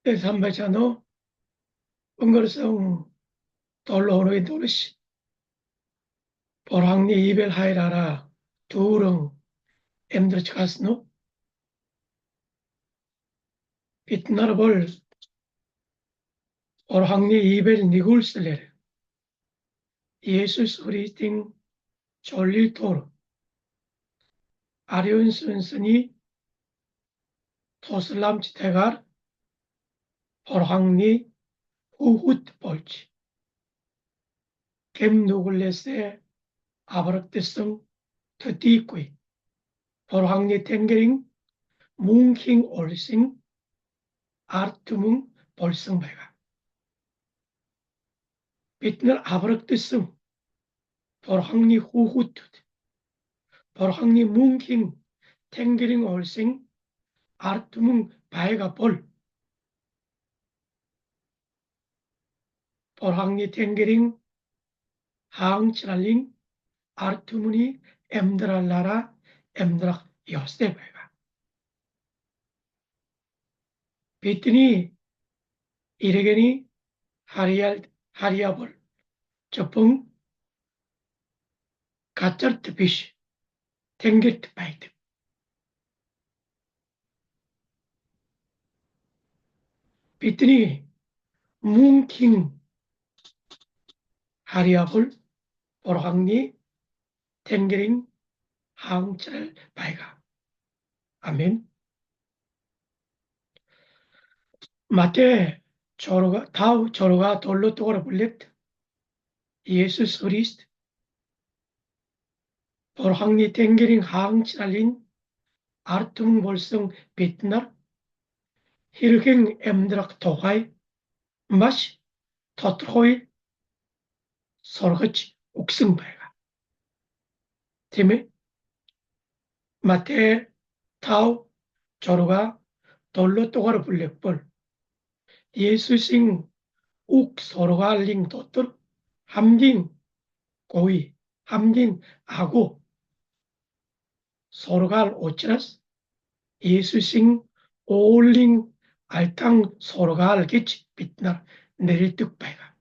sampai no unggersong dollono doris porangni ibel hairara durung em드치갔노 빛나라볼 porangni ibel 니굴슬레 예수 그리스팅 졸릴토르 아리온 순순이 토슬람치테갈 porangni 후훗 볼지 겜누글레세 아브락데성 터디꾸이 porangni 탱게링 뭉킹 올싱 아르투뭉 볼성배가 빛날 아브락데성 porangni 후훗 porangni 뭉킹 탱게링 올싱 아르투뭉 바이가 볼 porangni 탱게링 하앙치랄링 아르투문이 엠드랄라라 엠드락 요세베가 비트니 이레게니 하리아볼 저풍 가짜르트 비시 탱게트 바이트 비트니 뭉킹 하리아볼 보랑니 탱게링 하웅철 바이가 아멘. 마테 조로가 돌로 또거라 불렸 예수 그리스도 보랑니 탱게링 하웅철린 아르퉁 볼성 빛날 힐갱 엠드락 도하이 마시 터트로이 소르거치 옥승바이가 팀에 마테 타우 조로가 돌로 또가로 불렸벌 예수싱 욱 서로가 링 도뜰 함긴 고이 함긴 아고 서로가 오치라스 예수싱 올링 알탕 서로가 알겠지 빛날 내릴 뜻바이가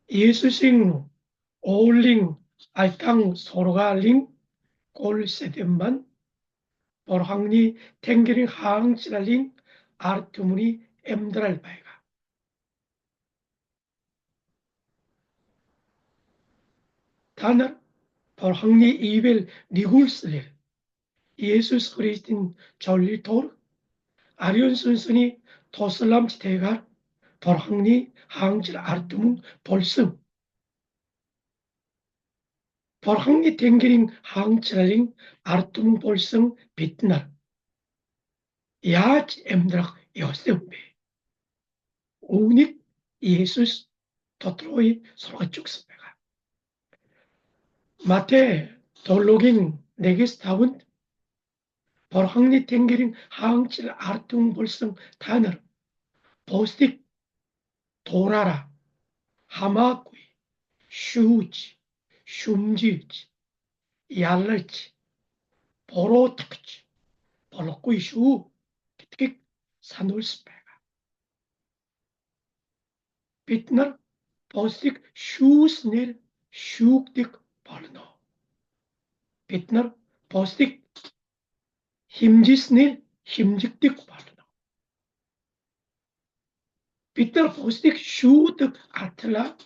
예수싱 올링 알탕 서로가 링 골세덴만 porangni 탱게링 하앙치랄링 아르투무니 엠드랄 바이가 다날 porangni 이벨 니굴스레 예수 그리스틴 졸리토르 아리온 순순이 토슬람치 대갈 porangni 하앙칠 아르투문 볼승 porangni 탱게링 하앙치랄링 아르투문 볼승 빛날 야치 엠드락 요셉베 우닉 예수스 토트로이 서로가 죽습니다. 마테 돌로긴 네게스타운 porangni 탱게링 하앙칠 아르퉁 볼성 타너 보스틱 도라라 하마꾸이 슈우치 춤지치 얄르치 보로탁치 볼로꾸이 슈 기특 산울스페가 빛날 보스틱 슈스넬 슈크딕 볼노 빛날 보스틱 힘지스넬 힘직딕 볼노 빛날 보스틱 슈득 아틀라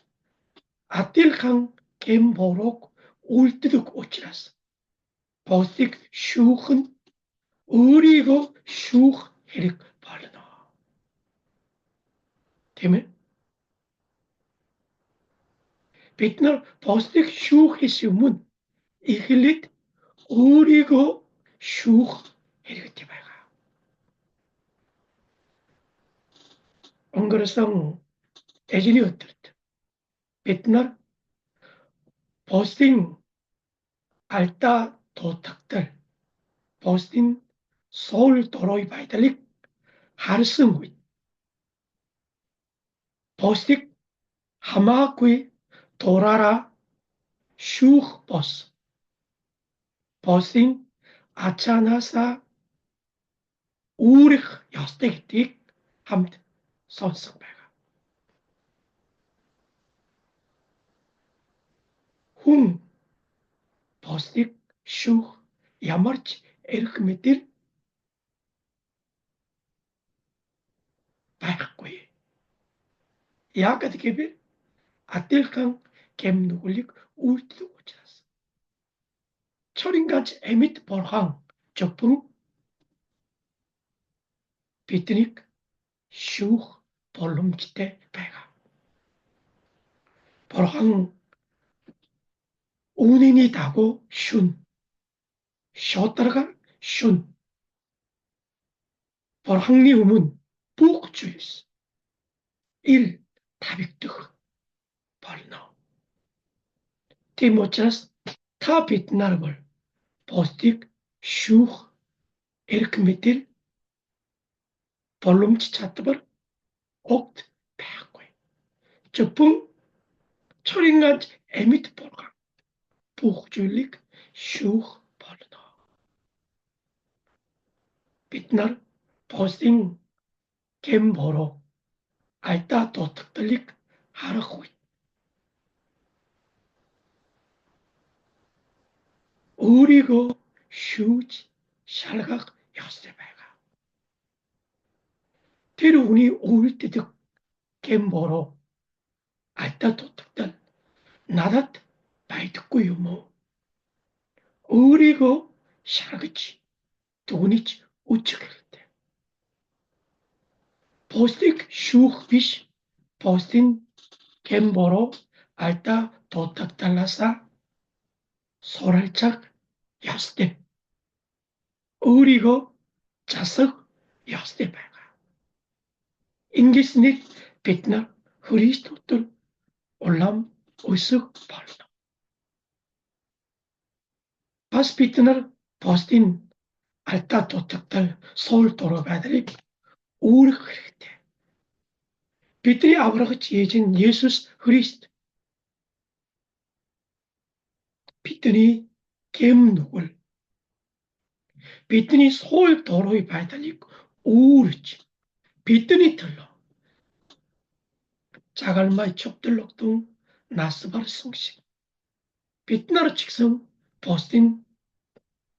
아틸캉 겜보록 울뜨득 오치라스 보스틱 슈큰 의리고 슈크 헤릭 볼노 되면 빛날 보스틱 슈크 히시문 이힐릿 의리고 슈크 헤릭 티바가 엉거르성 대진이 어떻다 빛날 보스팅 알타 도탁들 보스팅 서울 도로이 바이달릭 하르승위 보스틱 하마쿠이 도라라 슈크 보스 보스팅 아차나사 үүрэх ёстой гэдгийг хамт сонсох байгаа. Хүн бусдыг шүүх ямар ч эрх мэдэл байхгүй. Яг гэвэл адилхан гэм нүглийг үйлдэх учраас. Чорын ганц амьд бурхан зөвхөн биднийг шүүх боломжтой байгаа. Бурхан үүний дагуу шүн шударгаар шүн Бурханы өмнө бүх зүйлс ил тавигдах болно. Тийм учраас та бид нар бол бусдыг шүүх эрх мэдэл боломж чадвар огт байхгүй. Зөвхөн чорын ганц амьд бурхан бүх зүйлийг шүүх болно. Бид нар бусдын гэм буруу айдаа дутагдлыг харах үед өөрийгөө шүүж шалгах ёстой байгаа. Тэр хүний үйлдэх гэм буруу айдаа дутагдал надад байдаггүй юм уу? Өөрийгөө шаргаж дүгнэж үжих хэрэгтэй. Бусдыг шүүх биш, бусдын гэм буруу айдаа дутагдлаасаа суралцах ёстой. Өөрийгөө засах ёстой байгаа. Ингэснээр бид нар Христ дотор улам өсөх болно. Бас бид нар бусдын алдаа дутагдал суул дуруу байдлыг үүрэх хэрэгтэй. Бидний аврагч Эзэн Есүс Христ бидний гэм нүгэл бидний суул дуруу байдлыг үүрж бидний төлөө загалмай чөвдөлгдөн нас барсан шиг бид нар ч гэсэн бусдын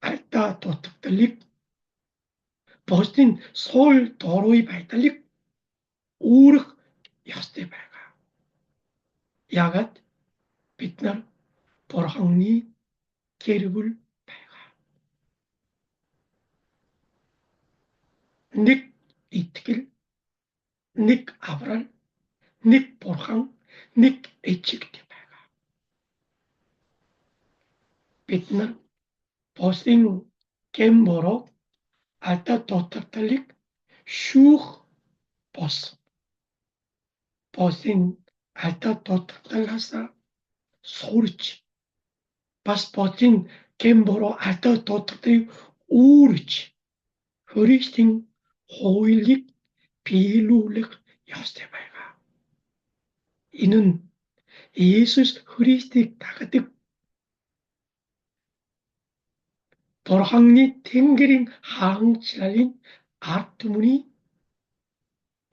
алдаа дутагдлыг бусдын суул дуруу байдлыг үүрэх ёстой байгаа. Яагаад бид нар Бурханы гэр бүл байгаа. Нэг итгэл, нэг аврал, нэг Бурхан, нэг эцэгт байгаа. Бид нар бусдын гэм буруу алдаа дутагдлыг шүүх бос бусдын алдаа дутагдлаас сурч бас бусдын гэм буруу алдаа дутагдлыг үүрж Христийн хуулийг биелүүлэх ёстой байгаа. Энэ нь Иесус Христийг дагдаг Бурханы Тэнгэрийн хаанчлалын ард түмний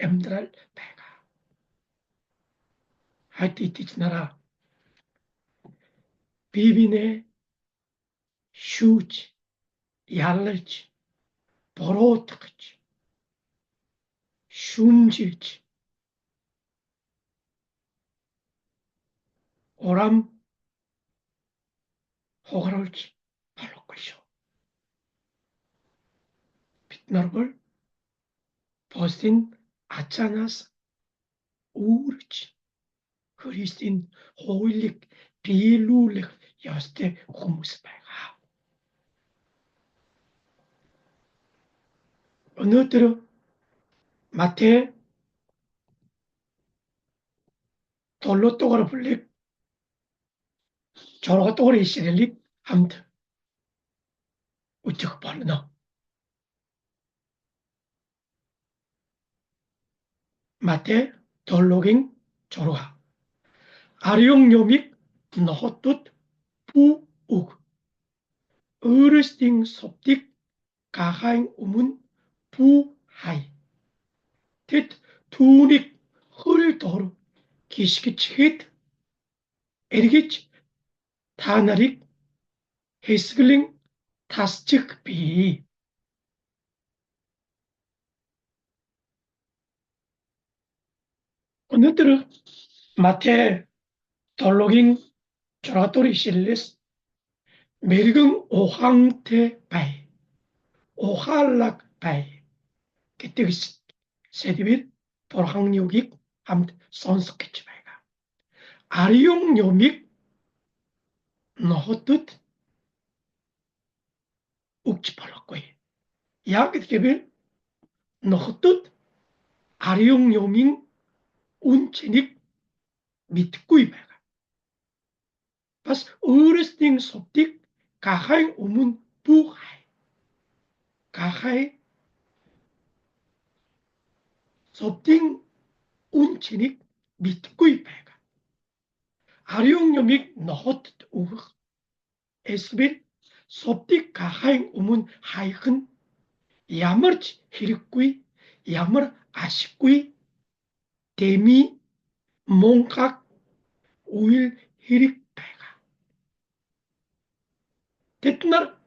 амьдрал байгаа. Хад идэж нараа бие биенээ шүүж, ялж, буруутгаж, шүмжиж, урам хугаруулж болохгүй шүү. Бид нар бол бусдын ачаанаас үүрж Христийн хуулийг биелүүлэх ёстой хүмүүс байгаа. Өнөөдөр Матай 7 дугаар бүлэг 6 дугаар ишлэлийг хамт үзэх болно. Матай 7-гийн 6. Ариун юмыг нохотод бүү өг. Өөрөөсдийн сувдыг гахайн өмнө buhai. Det tunik hurtor kishkichit ergich tanarik hesgling tastik bi. 오늘들은 마태 돌로깅 조라토리 실리스 메리금 오황테 바이 오할락 바이 게티기스 세디빗 보랑요기 암 선스케치 바이가 아리용 요믹 너헛듯 욱지팔락고이 야게티게빌 너헛듯 아리용 요밍 운체닉 밑구이 바이가 pas 의르스팅 섭틱 가하이 오문 부하이 가하이 섭팅 운체닉 밑구이 바이가 아리용 요믹 너헛듯 우흐 에스빌 섭틱 가하이 오문 하이큰 야머치 히르꾸이 야머 아시꾸이 데미 몽각 우일 히릭배가 됐날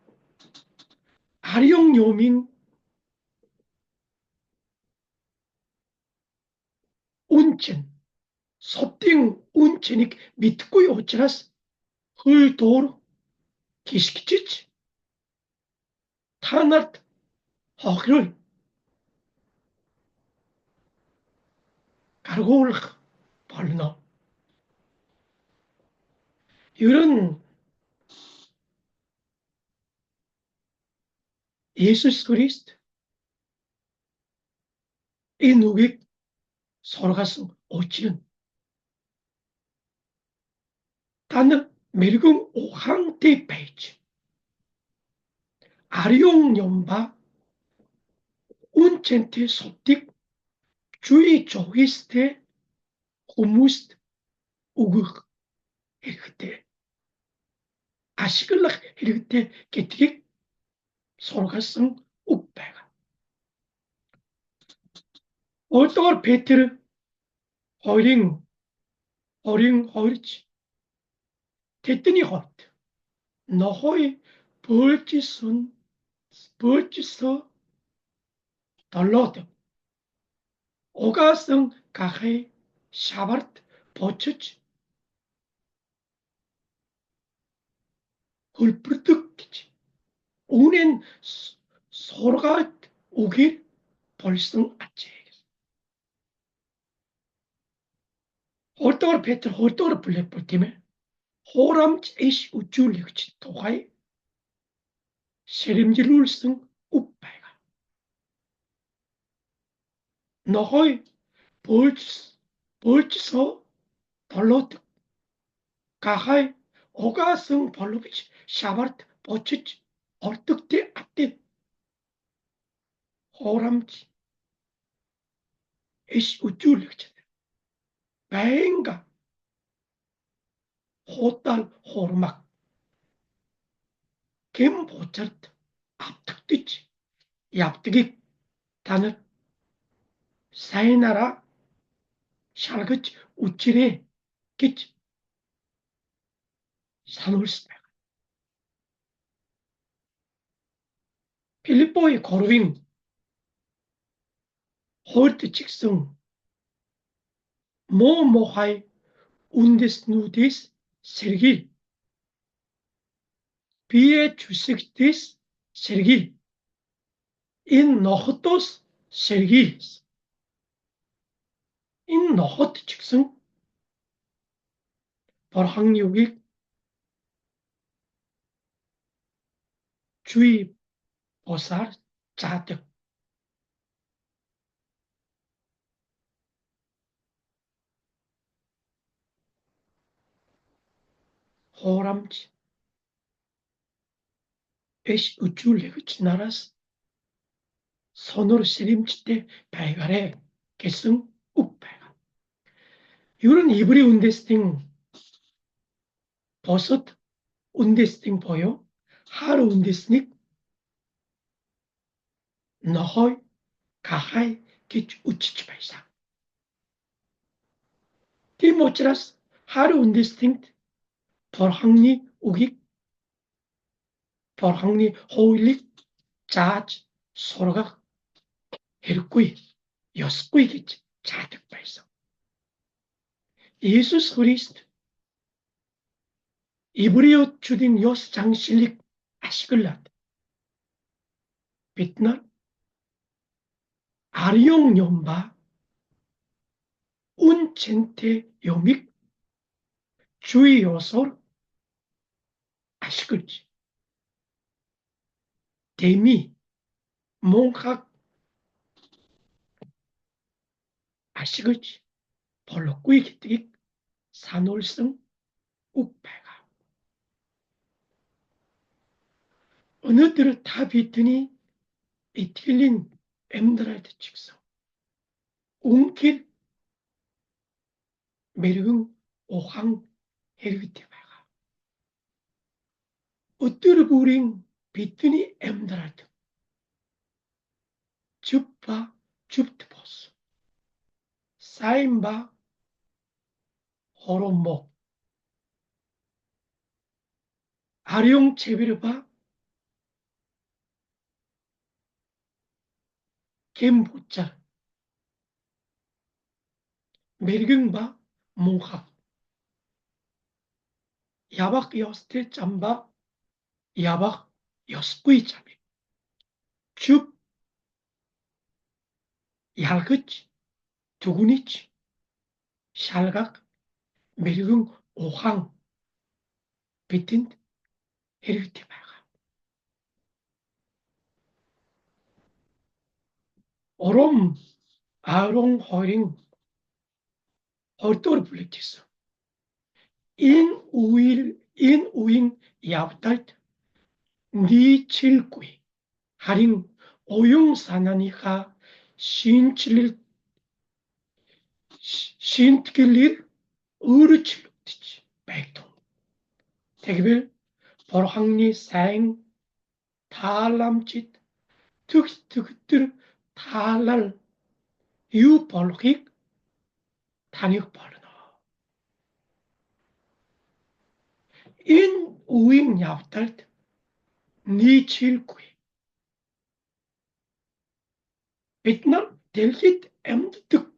아리용 요민 운천 섭띵 운천이 밑구이 오치라스 헐도르 기시키치치 타나트 허그를 가르고울 벌너 이런 예수 그리스도 이 누기 서로가서 오치는 단을 메리금 오항대 페이지 아리용 연바 운첸테 섭틱 주의 조이스테 호무스트 우극 이렇게 아시글락 이렇게 게티게 서로가성 욱배가 어떠걸 베테르 허링 허리치 테트니 허트 너호이 벌지선 벌지서 달러드 오가성 가해 샤바르트 버츠치 hul프득기지 우는 서로가 오길 벌성 아치 어떠걸 베테르 어떠걸 블랙볼 때문에 호람치 에시 우쭐리그치 토가이 세림질룰승 욱배가 너호이 벌지서 달러드 가하이 오가성 벌로비치 샤바르트 버치치 얼뚝대 앞대 호람치 에시 우쭐리그치 배인가 호딸 호르막 김보철트 앞득뒤치 얍득이 단을 사이나라 샬그치 우치레 기치 산울스베 필리포의 거루인 홀트 직성 모모하이 운데스 누디스 세르길 비에 주식디스 세르길 인 너흐토스 세르길 인 너흐트 직성 벌학육이 주의 보살 자득 호람치 에시 우쭐레그치 나라스 손으로 시림치때 배가래 개성 욱배가 이런 이브리 운데스팅 버섯 운데스팅 보여 하루 운데스닉 너허이 가하이 기ç uçici baysa. Tim ochras har undistinct porhangni ugik porhangni hoilik 자지 서로가 herkui yoskui 기ç 자득 baysa. 예수 그리스도 이브리오 주딘 요스 장실릭 아시글랏 빛날 아리용 연바 운첸테 요믹 주의 요소 아시글지 데미 몽학 아시글지 벌로 꾸이기뜨기 산올성 욱배가 어느들을 다 비트니 이 틀린 엠드라이드 직성 웅킬 메르흥 오항 헤르비테바가 어뜨르 부링 비트니 엠드라이드 줍바 줍트보스 사인바 호롬목 아룡 제비르바 겜보짤 메르경바 몽학 야박 여스테 짬바 야박 여스꾸이 자비 줍 얄그치 두구니치 샬각 메르경 오항 비틴 헤르티바가 오롬 아롱 허링 얼토르 블리티스 인 우잉 야브탈 니 칠구이 하링 오용사나니가 신칠릴 신트길릴 으르칠룩티치 백통 대기별 버항리 생 탈람짓 득득득 탈랄 유벌익 단육벌너 인 우잉 야브탈 니 칠구이 빛날 델깃 엠득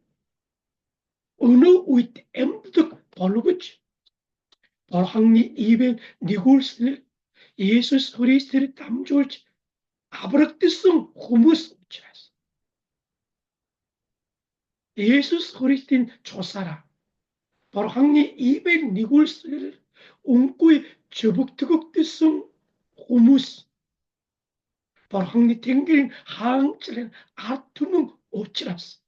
어느 우잇 엠득 벌루그치 버항리 이벤 니굴스를 예수 그리스도를 담줄지 아브락티성 후무스 우치라스 예수 그리스도인 조사라 버항리 이벤 니굴스를 웅꾸이 저북트국티성 후무스 버항리 탱기린 항치는 아투는 오치라스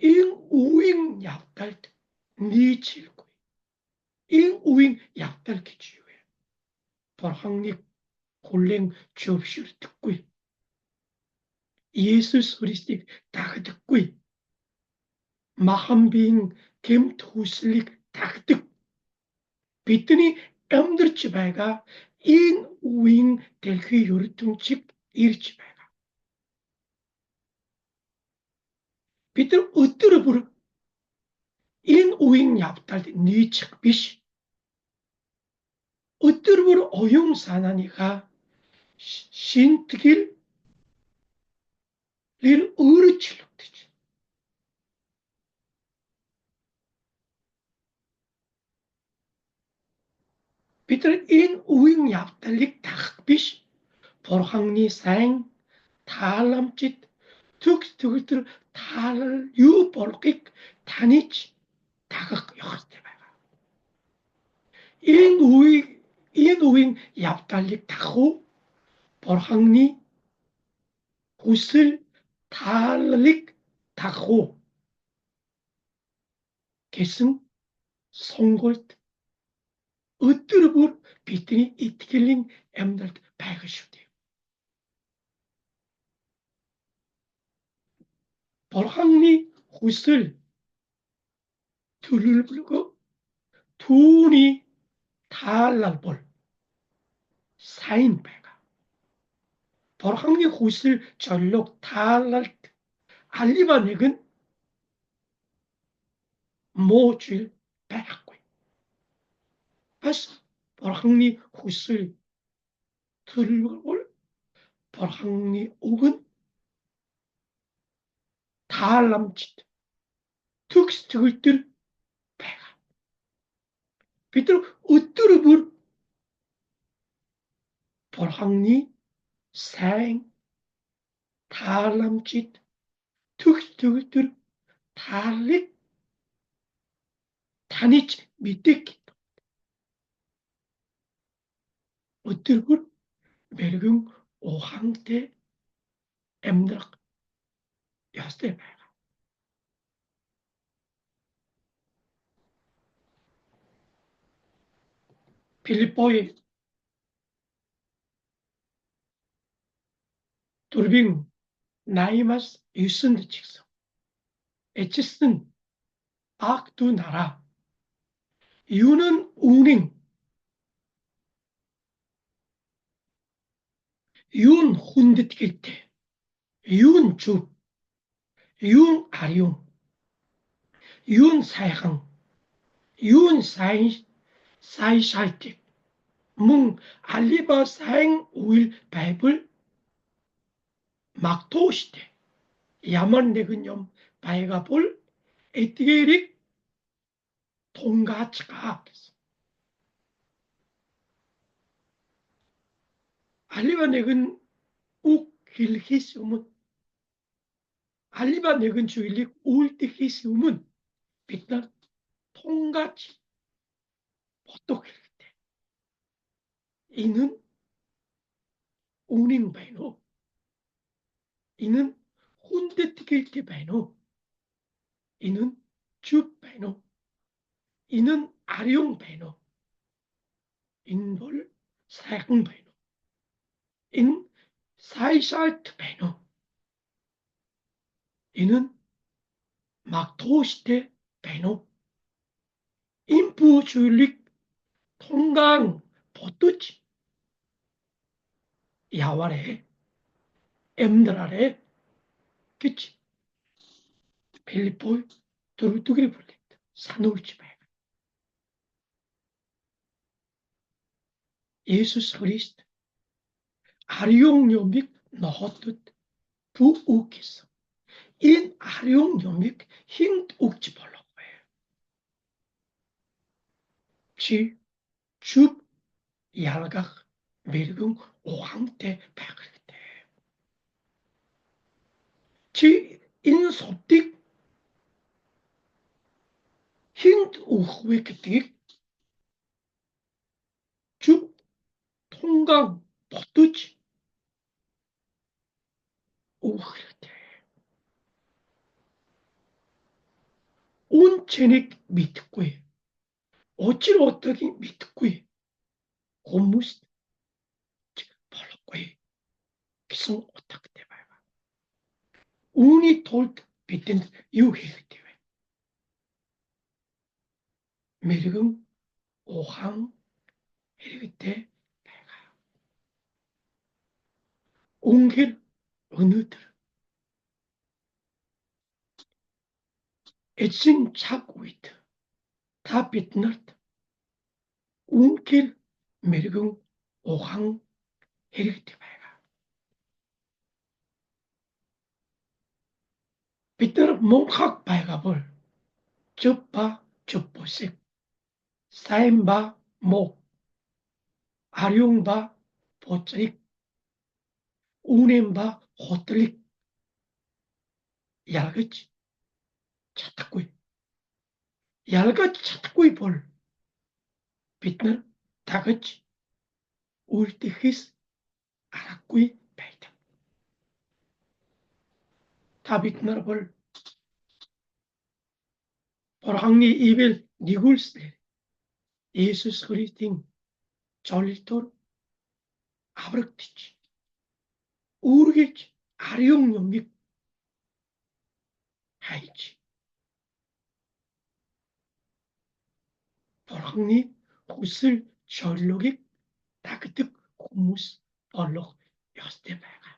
인 우잉 약달 니 칠구이 인 우잉 약달 기지유에 버항리 골랭 접시를 듣고 예수 그리스도 다 듣고 마함빙 겜토슬릭 다 듣고 비트니 엠들치바가 인 우잉 델크 요르퉁칩 일치바가 비트 어뜨르 부르 인 우잉 얍달 니 측비시 어뜨르 부르 어용사나니가 신트길 릴 으르칠룩되지 비틀 인 우잉 얍달릭 닭비시 버항리 생 탈람짓 툭툭을 탈 유벌릭 다니치 다각 역대바가 인 우잉 얍달릭 다호 버항리 구슬 탈릭 다호 계승 송골 어뜨르불 비트니 이트길링 엠들 백으슈디 버항리 구슬 둘을 불고 둘이 탈랄볼 사인배가 Бурханы хүсэл зорилго таалалд алива нэг нь муу зүйл байхгүй. Бас Бурханы хүсэл төлөвлөгөө Бурханы үг нь тааламжт төгс төгөлдөр байгаа. Бид нар өдөр бүр Бурханы сайн тааламжид төгс төгөлдөр тааллыг таниж мэддэг. Өдөр бүр мэрэгэн ухаантай амьдрах ёстой байна. Филиппои 4:8-аас 9-д ч гэсэн эцэст нь ах дүү нараа юунын үнэн юун хүндэтгэлтэй юун зөв юун ариун юун сайхан юун сайн шалтик мөн алива сайн үйл байвал магтууштэй ямар нэгэн юм байгаа бол эдгээрийг тунгаачгаа гэсэн. Алива нэгэн үг хэлэхээс өмнө алива нэгэн зүйлийг үйлдэхээс өмнө бид нар тунгааж бодох хэрэгтэй. Энэ нь үнэн байна уу? Энэ нь хүндэтгэлтэй байна уу? Энэ нь зөв байна уу? Энэ нь ариун байна уу? Энэ бол сайхан байна уу? Энэ сайшаалт байна уу? Энэ нь магтууштай байна уу? Энэ бүх зүйлийг тунгаан бодож яваарэ. Амьдраарэ гэж Филиппои 4-р бүлэгт сануулж байна. Есүс Христ ариун юмыг нохотод бүх үг гэсэн. Энэ ариун юмыг хинд өгч болохгүй. Чи зөв ялгах мэрэгэн ухаантай байх хэрэгтэй. Чи энэ судыг хинд өгөх вэ гэдгийг зөв тунгаан бодож өгөх хэрэгтэй. Үн цэнийг мэдэхгүй, учир удаагийн мэдэхгүй хүмүүст болохгүй гэсэн утгатай байна. Үүний тулд бидэнд юу хийх хэрэгтэй вэ? Мэргэн ухаан хэрэгтэй байгаа. Үнэхээр өнөөдөр эцсийн цаг үед та биднэрт үнэхээр мэргэн ухаан хэрэгтэй байгаа. Бид нар мунхаг байгаа бол зөв ба зөв бусыг, сайн ба муу, ариун ба бузрыг, үнэн ба хотлыг ялгаж чадахгүй. Ялгаж чадахгүй бол бид нар дагаж үлдэхээс аргагүй байдаг. Та бид нар бол Бурханы ивэл нэгүүлснээр Есүс Христийн жолилтоор аврагдчих. Үүргэж ариун юмыг хайж Бурханы хүсэл зорилгыг дагдаг хүмүүс болох ёстой байгаа.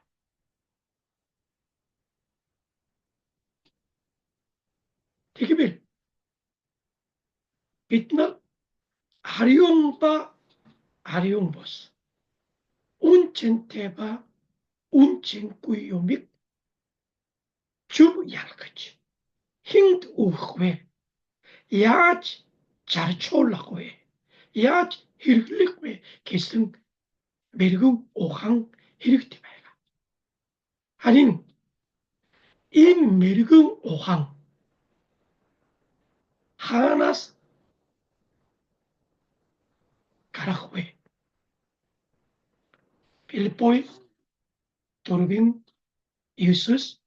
Tekibir bitna aryongba aryongbos unchenteba unchenkuyomik chub yarkach hind uhwe яаж зарчуулах вэ? Яаж хэрэглэх вэ гэсэн мэрэгэн ухаан хэрэгтэй байна. Харин энэ мэрэгэн ухаан хаанаас гарах вэ? Филиппой 4:9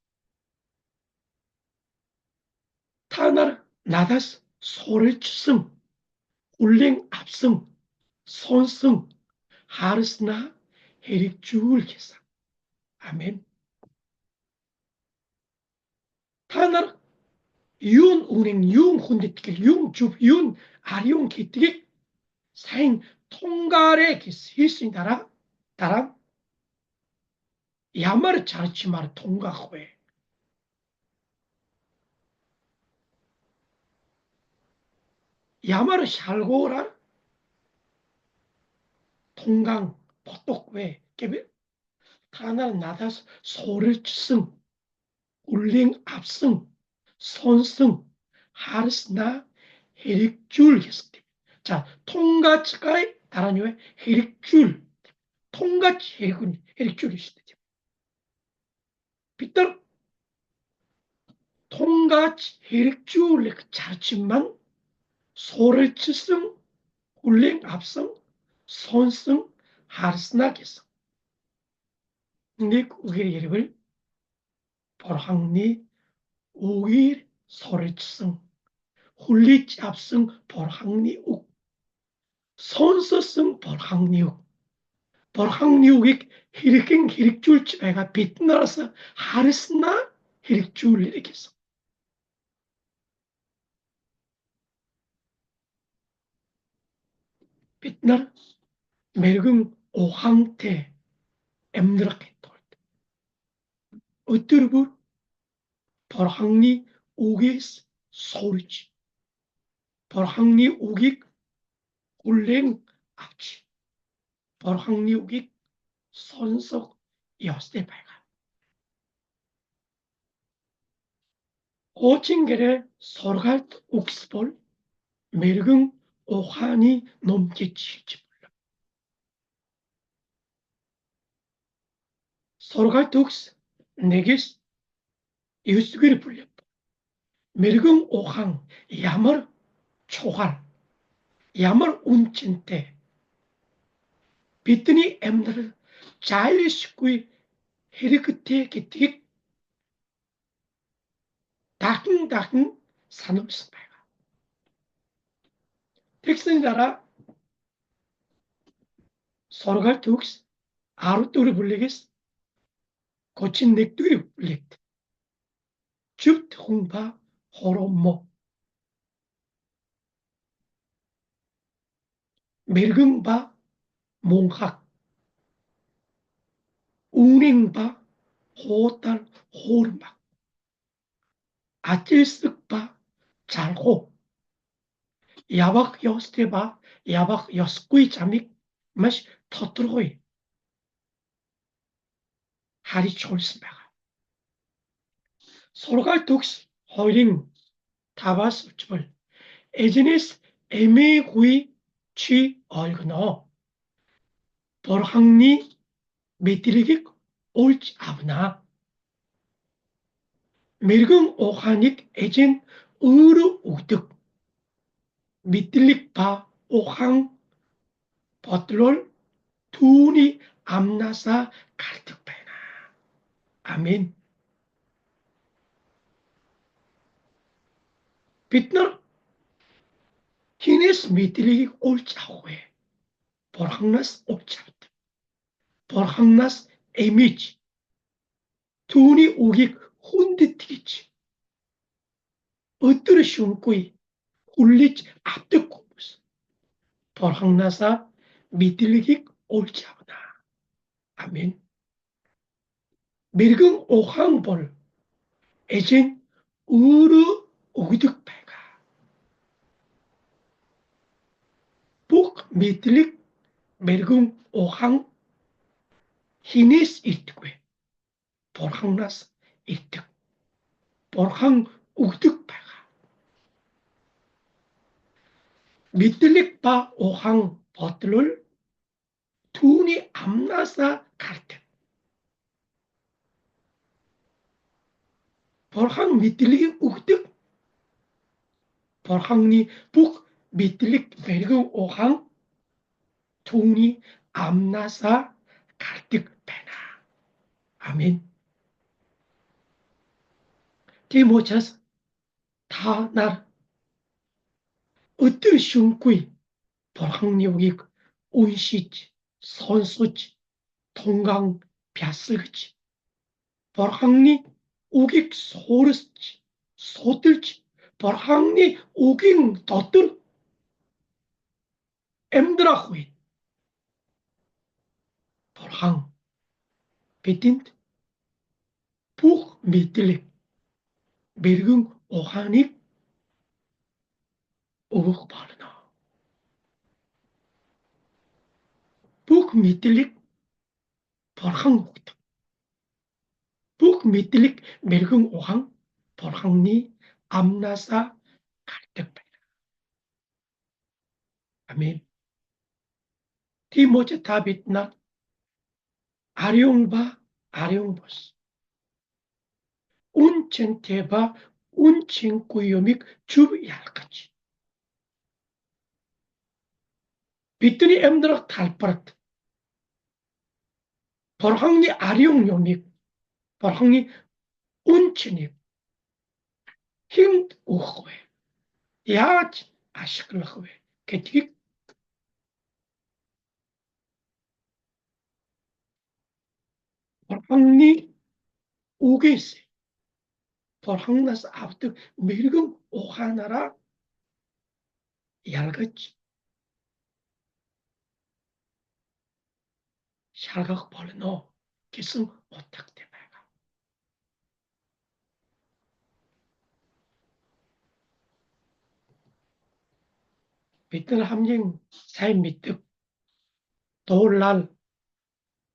та нар надаас суралцсан, хүлээн авсан, сонсон харснаа хэрэгжүүл гэсэн. Амен. Та нар юун үнэн, юун хүндэтгэл, юун зөв, юун ариун гэдгийг сайн тунгаарэ гэсэн хийсний дараа ямар зарчмаар тунгаах вэ? Ямар шалгуураар тунгаан бодох вэ гэвэл та нар надаас суралцсан, хүлээн авсан, сонсон харснаа хэрэгжүүл гэсэн. 자, 통과치가의 다른 이유의 хэрэгжүүл. 통과치 хэрэгжүүл шүү дээ. Бид нар 통과치 хэрэгжүүлэх зарчим маань суралцсан, хүлээн авсан, сонсон харснаа гэсэн. Нэг үгээр ярил Бурханы үгээр суралцсан, хүлээж авсан Бурханы үг, сонссон Бурханы үг. Бурханы үгийг хэрхэн хэрэгжүүлж байгаа биднээс харснаа хэрэгжүүлэх гэсэн. Бид нар мэрэгэн ухаантай амьдрах тулд өдөр бүр Бурханы үгээс сурч, Бурханы үгийг хүлээн авч, Бурханы үгийг сонсох ёстой байгаа. Хуучин гэрээ сургаалт үгс бол мэрэгэн ухааны ном гэж хэлж байна. Сургаалт үгс 1-9 бүлэг. Мэрэгэн ухаан ямар чухал, ямар үнцэнтэй бидний амьдрал зайлшгүй хэрэгтэй гэдгийг дахин сануулсан байна. Тэгсний дараа сургаалт үгс 14 бүлэгээс 31 бүлэгт чүвт хүн ба хороммо мэрэгэн ба мунхаг үнэн ба хуудар хуурмаг ажилсаг ба залхуу явах ёстой ба явах ёсгүй замыг маш тодорхой харьцуулсан байна. Сургаалт үгс 2-5-аас өчмөл эзнээс эмээгүй чи ойлгоно. Бурханы мэдлэгийг олж авнаа. Мэрэгэн ухааныг эзэн өөрөө өгдөг. Мэдлэг ба ухаан бодлол түүний амнаасаа гардаг байна. Амен. Бид нар хинээс мэдлэгийг олж авах вэ? Бурханаас олж авдаг. Бурханаас эмэж түүний үгийг хүндэтгэж өдөр шөнөгүй хүлээж авдаг хүмүүс Бурханаасаа мэдлэгийг олж авна. Амен. Мэрэгэн ухаан бол эзэн өөрөө өгдөг байгаа. Бүх мэдлэг, мэргэн ухаан хинээс ирдэг вэ? Бурханаас ирдэг. Бурхан өгдөг байгаа. Мэдлэг ба ухаан бодлол түүний амнаасаа гардаг. Бурхан мэдлэгийг өгдөг. Бурханы бүх мэдлэг, мэргэн ухаан түүний амнаасаа гардаг байна. Амен. Тийм учраас та нар өдөр шөнөгүй Бурханы үгийг уншиж, сонсож, тунган бясалгаж, Бурханы үгийг суурьж, судалж, Бурханы үгийн дотор амьдрах үед Бурхан бидэнд бүх мэдлэг, мэргэн ухааныг өгөх болно. Бүх мэдлэг Бурхан өгдөг. Бүх мэдлэг, мэргэн ухаан Бурханы амнаасаа гардаг байна. Амен. Тийм учраас та бид нар ариун ба ариун бус, үн цэнтэй ба үн цэнгүй юмыг зөв ялгаж, бидний амьдрах талбарт Бурханы ариун юмыг, Бурханы үн цэнийг хэнд өгөх вэ? Яаж ашиглах вэ гэдгийг Бурханы үгээс, Бурханаас авдаг мэргэн ухаанаараа ялгаж шалгах болно гэсэн утгатай байна. Бид нар хамгийн сайн мэддэг дуурлал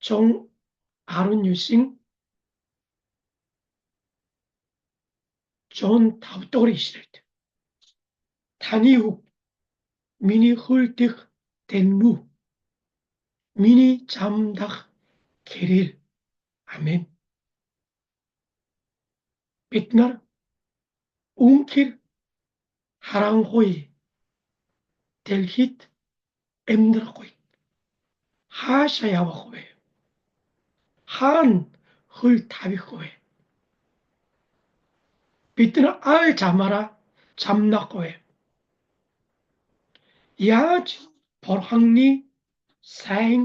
119-ийн 105 дугаар ишлэлд таны үг миний хөл дэх тэнмүү, миний зам дах гэрэл. Амен. Бид нар үнэхээр харанхуй дэлхийд амьдрах үед хаашаа явах вэ? Хаана хөл тавих вэ? Бид нар аль замаараа замнах вэ? Яаж Бурханы сайн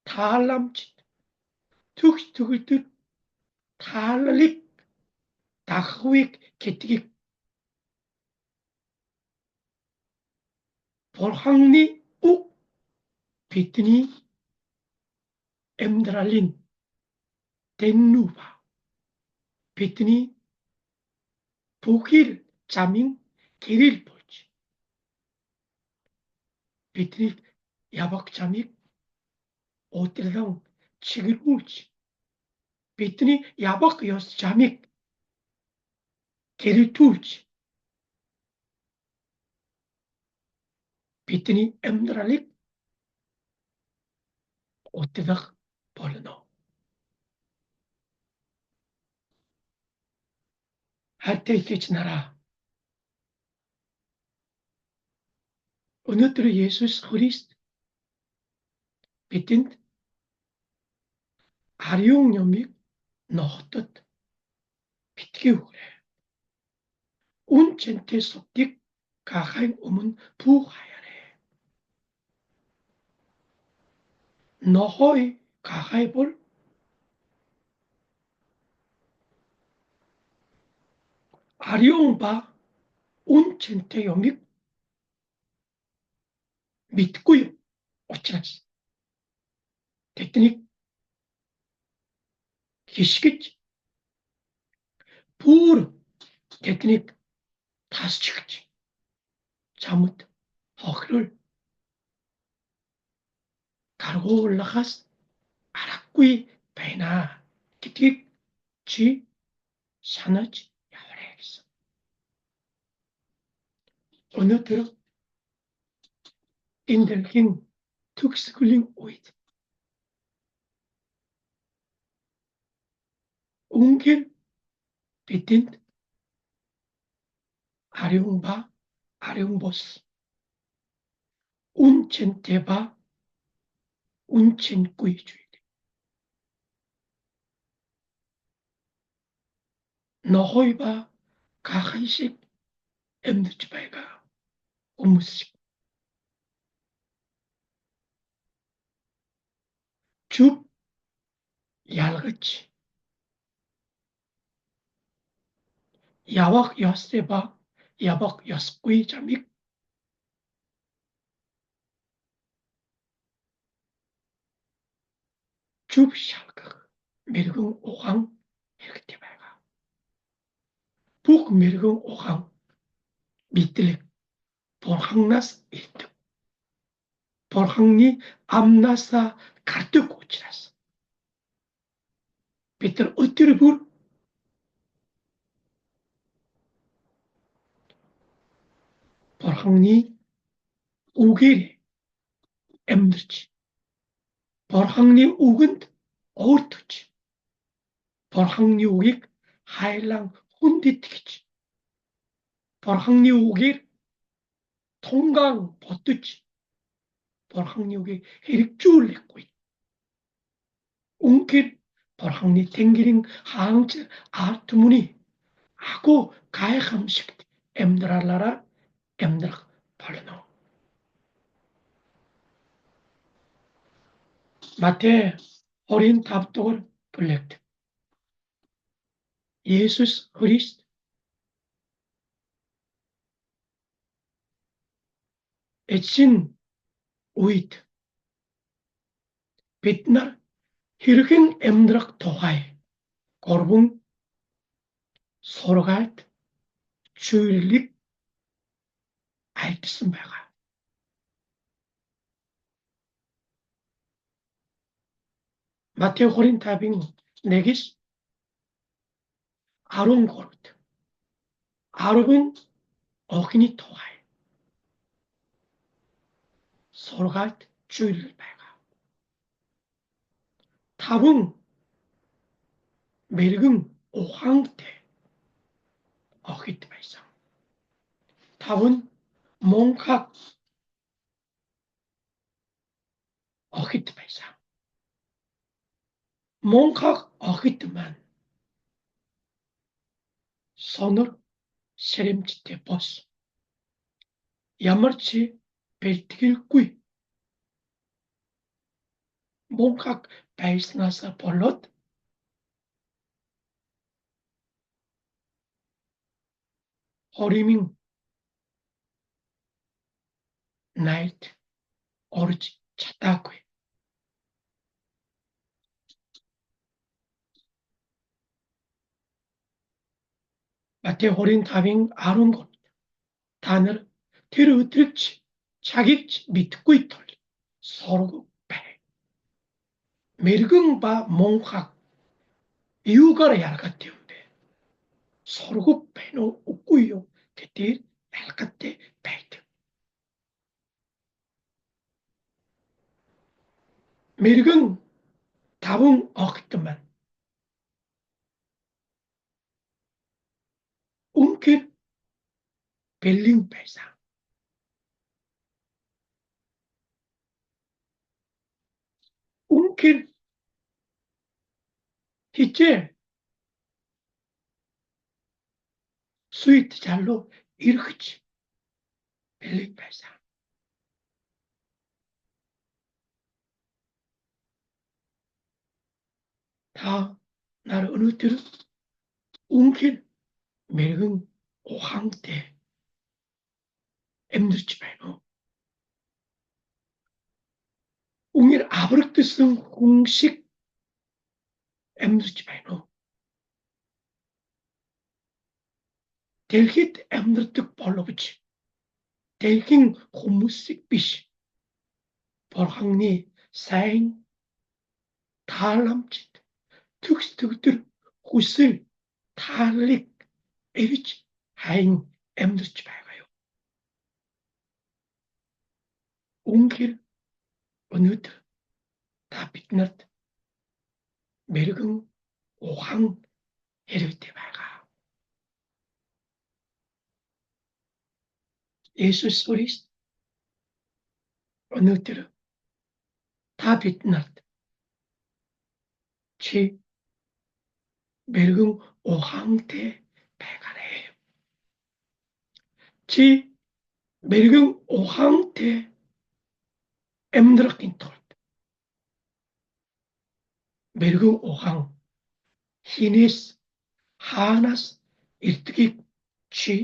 тааламжид төгс төгөлдөр тааллыг дагахыг гэдгийг Бурханы үг бидний амьдралын тэннүү ба бидний бүхэл замын гэрэл болж бидний явах замыг удирдан чиглүүлж бидний явах ёс замыг гэрэлтүүлж бидний амьдралыг удирдах болно. Хайртай итгэж нараа. Өнөөдөр Есүс Христ бидэнд ариун юмыг нохотод битгий өгөөрэй. Үн цэнтэй судыг гахайн өмнө бүх хаяарай. Нохой гахай бол ариун ба үн цэнтэй юмыг мэдгүй учраас тэднийг хишгэж бүр Teknik tas çıkıcı. Çamut 허그를 갈고 올라갔 아락구이 배나 기틱 쥐 사나지 야외에서 어느 들어 인들긴 툭스글링 오이드 웅길 비틴 아룡바 아룡보스 운첸테바 운첸꾸이 주이드 너호이바 가한식 엠드치바이가 우무식 줍 얄그치 야왁 여세바 야박 여스꾸이 잠익 줍 샬그 미르궁 오강 이렇게 봐가 북 미르궁 오강 밑들레 borhangnas iltib borhangni amnasa kartuk uchras Peter ötürübür borhangni ugeri emdirch borhangni ugund ortuch borhangni ugik haylang hunditkich borhangni ugir 통강 버뚜치 borhangni herik줄레꾸이 웅길 borhangni 탱기링 하항치 아투무니 하고 가해감식 emdralara emdrak 벌노 마태 어린 답독을 블랙트 예수스 그리스도 에친 우이트 빛날 히르긴 emdrak 도하이 거르붕 서로가 주일릭 알tisın 배가 마태 어린 답인 내기스 아론 거르트 아론은 어긴이 도하이 서로가 주일릭 배가 답은 메르금 오황때 어기트 배상 답은 몽각 어기트 배상 몽각 어기트만 sonur seremçite pos. Yamarçı beltigil kuy. Monkak paisnasa polot. Horimin night oruç çatakuy. 마태 어린 다빙 아론 것 단을 테르트르치 자기치 밑구이 털 서로 배 메르긍바 몽학 이유가라 얄같대운데 서로 배노 웃구이요 그때 얄같대 배트 메르긍 답은 어깃더만 웅킬 벨링 배상 웅킬 히체 스위트 잘로 이르그치 벨링 배상 다 나를 어느 때는 웅킬 멜근 오항때 엠드치 배노 웅일 아브르크슨 공식 엠드치 배노 Дэлхийд амьдардаг боловч дэлхийн хүмүүсийг биш, Бурханы сайн тааламжид төгс төгдөр хүсэл тааллыг эрж хайн амьдарч байгаа юу? Үнэхээр өнөөдөр та биднэрт мэрэгэн ухаан хэрэгтэй байгаа. Есүс Христ өнөөдөр та биднэрт чи мэрэгэн ухаантай байгаарай. Чи мэрэгэн ухаантай амьдрахын тулд мэрэгэн ухаан хинээс хаанаас ирдгийг чи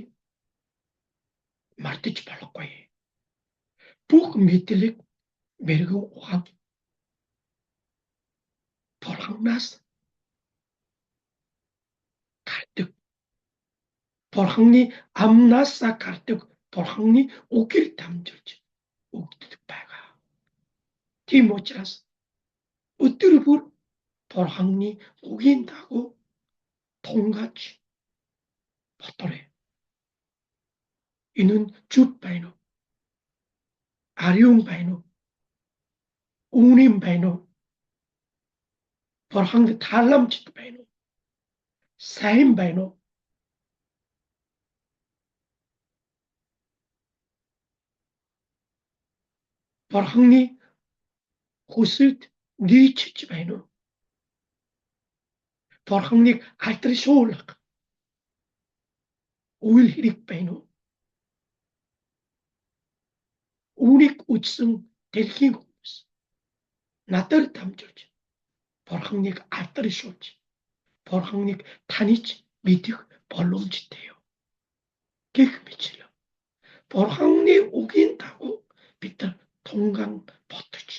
мартаж болохгүй. Бүх мэдлэг мэрэгэн ухаан Бурханаас гардаг. Бурханы амнаас гардаг Бурханы үгээр дамжуулж өгдөг байгаа. Тийм учраас өдөр бүр Бурханы үгийн дагуу тунгааж боторой. Энэ нь зүв байна уу? Ариун байна уу? Үнэн байна уу? Бурханд тааламжтай байна уу? Сайн байна уу? Бурханы хүсэлд нийцж байна уу? Бурханыг алдаршуулах үйл хэрэг байна уу? Үүнийг үзсэн дэлхийн хүмүүс надад дамжуулж Бурханыг алдаршуулж Бурханыг таньж мэдэх боломжтой юу? Гэх мэтлээ. Бурханы үгийн дагуу бид нар тунгаан ботож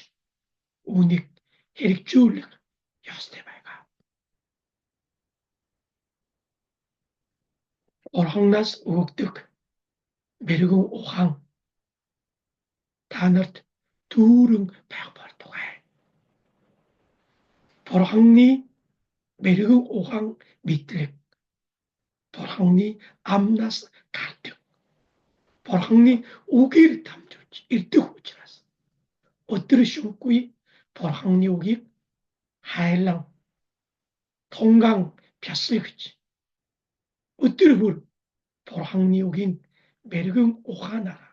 үүнийг хэрэгжүүлэх ёстой байгаа. Бурханаас өгдөг мэрэгэн ухаан та нарт дүүрэн байх болтугай. Бурханы мэрэгэн ухаан мэдлэг Бурханы амнаас гардаг. Бурханы үгээр дамжуулж ирдэг учраас өдөр шөнөгүй Бурханы үгийг хайлан тунгаан бясалгаж өдөр бүр Бурханы үгийн мэрэгэн ухаанаар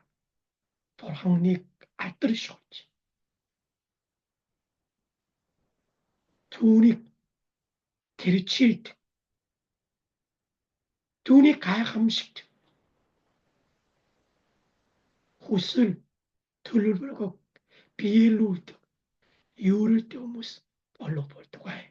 Бурханыг алдаршуулж түүнийг тэрчилдэг, түүнийг гайхамшигт хүсэл төлөвлөгөөг биелүүлдэг юурэлт хүмүүс болов болтугай.